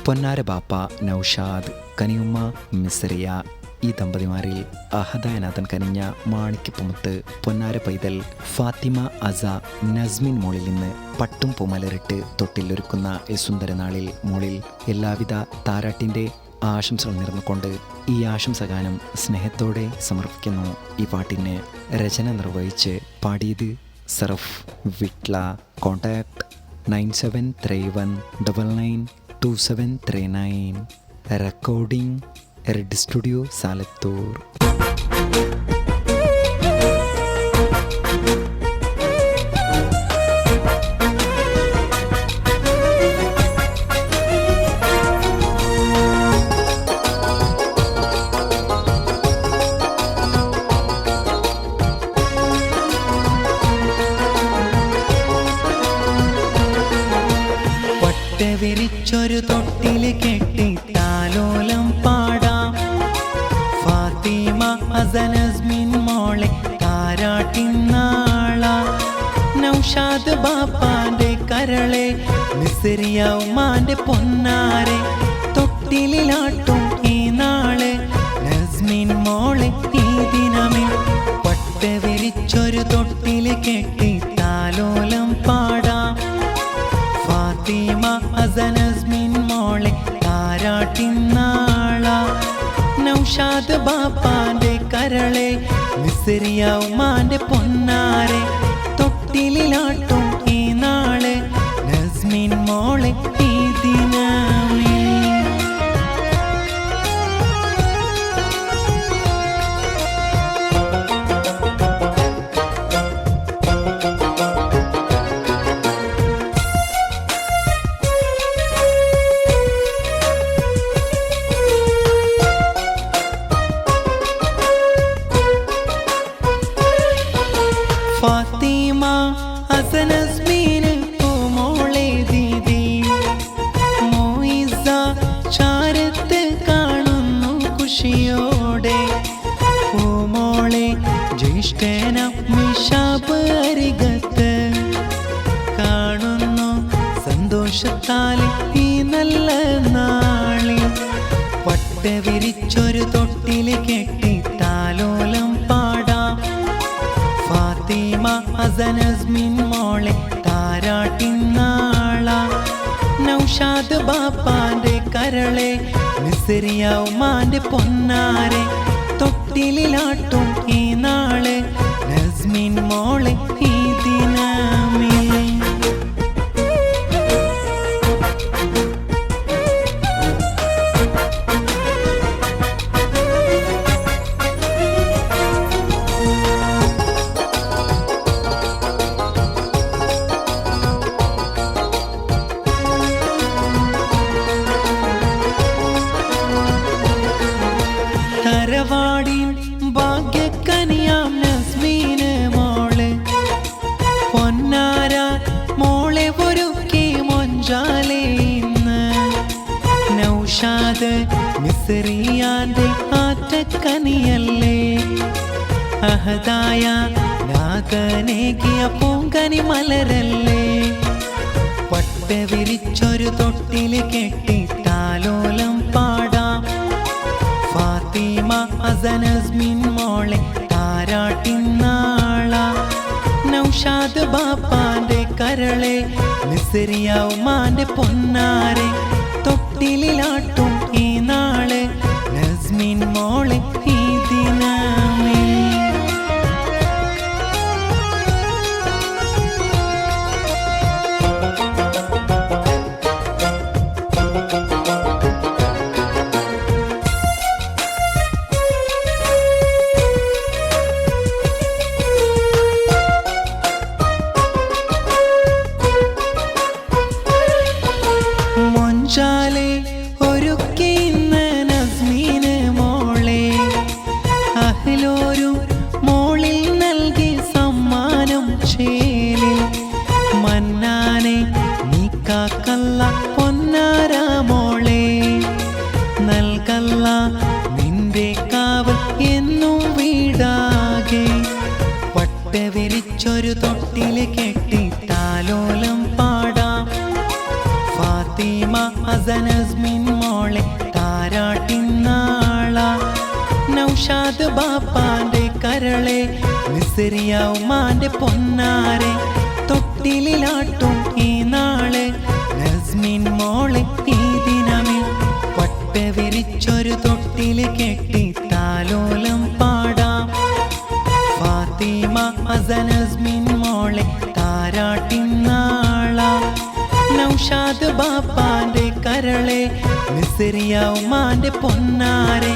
പൊന്നാര ബാപ്പ നൗഷാദ്, കനിയുമ്മ മിസ്രിയ, ഈ ദമ്പതിമാരിൽ അഹദായനാഥൻ കനിഞ്ഞ മാണിക്യപ്പുമുത്ത് പൊന്നാര പൈതൽ ഫാത്തിമ അസ നസ്മിൻ മോളിൽ നിന്ന് പട്ടും പൂമലരിട്ട് തൊട്ടിലൊരുക്കുന്ന ഈ സുന്ദരനാളിൽ മോളിൽ എല്ലാവിധ താരാട്ടിൻ്റെ ആശംസകൾ നേർന്നുകൊണ്ട് ഈ ആശംസഗാനം സ്നേഹത്തോടെ സമർപ്പിക്കുന്നു. ഈ പാട്ടിന് രചന നിർവഹിച്ച് പാടിയത് Saraf Vitla. Contact 9731992739. Recording red studio Salathur. വിരിച്ചൊരു തൊട്ടില് കെട്ടി താലോലം പാടാം. ഫാത്തിമ നസ്മിൻ മോളെ താരാട്ടിന്നാള. നൗഷാദ് ബാപ്പാന്റെ കരളെ മിസ്രിയ ഉമ്മാന്റെ പൊന്നാരെ തൊട്ടിലാട്ടും ഈ നാളെ നസ്മിൻ മോളെ ഈ ദിനമിൽ. പട്ട വിരിച്ചൊരു തൊട്ടില് കെട്ടി താലോലം പാടാം. ഫാത്തിമ നസ്മിൻ മോളെ താരാട്ടിന്നാള. നൗഷാദ് ബാപ്പാന്റെ കരളെ മിസ്രിയ ഉമ്മാന്റെ പൊന്നാരെ തൊട്ടിലാട്ടും ഈ നാളെ നസ്മിൻ മോളെ ഈ ദിനമേ. ഫാത്തിമ നസ്മീന് പൂമോളെ ദീദി മോയിസ ചാരത്ത് കാണുന്നു ഖുഷിയോടെ. പൂമോളെ ജ്യേഷ്ഠന മിഷാബ് അരികത്ത് കാണുന്നു സന്തോഷത്താലെ ഈ നല്ല നാളിൽ. പട്ട വിരിച്ചൊരു തൊട്ടില് കെട്ടി താലോലം പാടാം. ഫാത്തിമ നസ്മിൻ മോളെ താരാട്ടിന്നാള. നൗഷാദ് ബാപ്പാന്റെ കരളെ മിസ്രിയ ഉമ്മാന്റെ പൊന്നാരെ തൊട്ടിലാട്ടും ഈ നാളെ നസ്മിൻ മോളെ ഈ ദിനമേ. തറവാടിൻ ഭാഗ്യക്കനിയാം നസ്മീന് മോള് പൊന്നാര മോളെ ഒരുക്കി മൊഞ്ചാലേ ഇന്ന്. നൗഷാദ് മിസ്രിയാന്റെ ആറ്റക്കനിയല്ലേ അഹദായ നാഗനേകിയ പൂങ്കനി മലരല്ലേ. പട്ട വിരിച്ചൊരു തൊട്ടില് കെട്ടി താലോലം പാടാം. ഫാത്തിമ നസ്മിൻ മോളെ താരാട്ടിന്നാള. നൗഷാദ് ബാപ്പാന്റെ കരളെ മിസ്രിയ ഉമ്മാന്റെ പൊന്നാരെ തൊട്ടിലാട്ടും ഈ നാളെ നസ്മിൻ മോളെ ഈ ദിനമേ. മൊഞ്ചാലെ ഒരുക്കി ഇന്ന് നസ്മീന് മോളെ അഹ്ലോരും മോളിൽ നൽകി സമ്മാനം ചേലിൽ. മന്നാനെ നീക്കാക്കല്ല പൊന്നാര മോളെ നൽകല്ല നിന്റെ കാവൽ എന്നും വീടാകെ. പട്ട വിരിച്ചൊരു തൊട്ടില് കെട്ടി താലോലം പാടാം. ഫാത്തിമ അസനസ്മിൻ മോളെ താരാട്ടിന്നാള നൗഷാദ് ബാപ്പാന്റെ കരളെ മിസ്രിയ ഉമ്മാന്റെ പൊന്നാരെ തൊട്ടിലാട്ടും ഈ നാളെ നസ്മിൻ മോളെ ഈ ദിനമേ പട്ട വിരിച്ചൊരു തൊട്ടിൽ കെട്ടി താലോലം പാടാം ഫാത്തിമ അസനസ്മിൻ മോളെ താരാട്ടിന്നാള നൗഷാദ് ബാപ്പാന്റെ കരളെ മിസ്രിയ ഉമ്മാന്റെ പൊന്നാരെ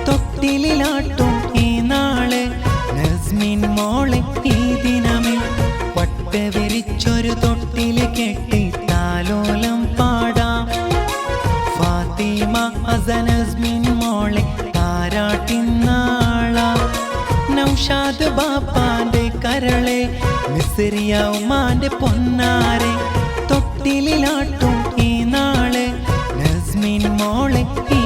തൊട്ടിലാട്ടും ഈ നാളെ നസ്മിൻ മോളെ ഈ ദിനമേ പട്ട വിരിച്ചൊരു തൊട്ടിൽ കെട്ടി താലോലം പാടാം ഫാത്തിമ അസനസ്മിൻ മോളെ താരാട്ടിന്നാള നൗഷാദ് ബാപ്പാന്റെ കരളെ മിസ്രിയ ഉമ്മാന്റെ പൊന്നാരെ തൊട്ടിലാട്ടും ഈ നാളെ നസ്മിൻ മോളെ ഈ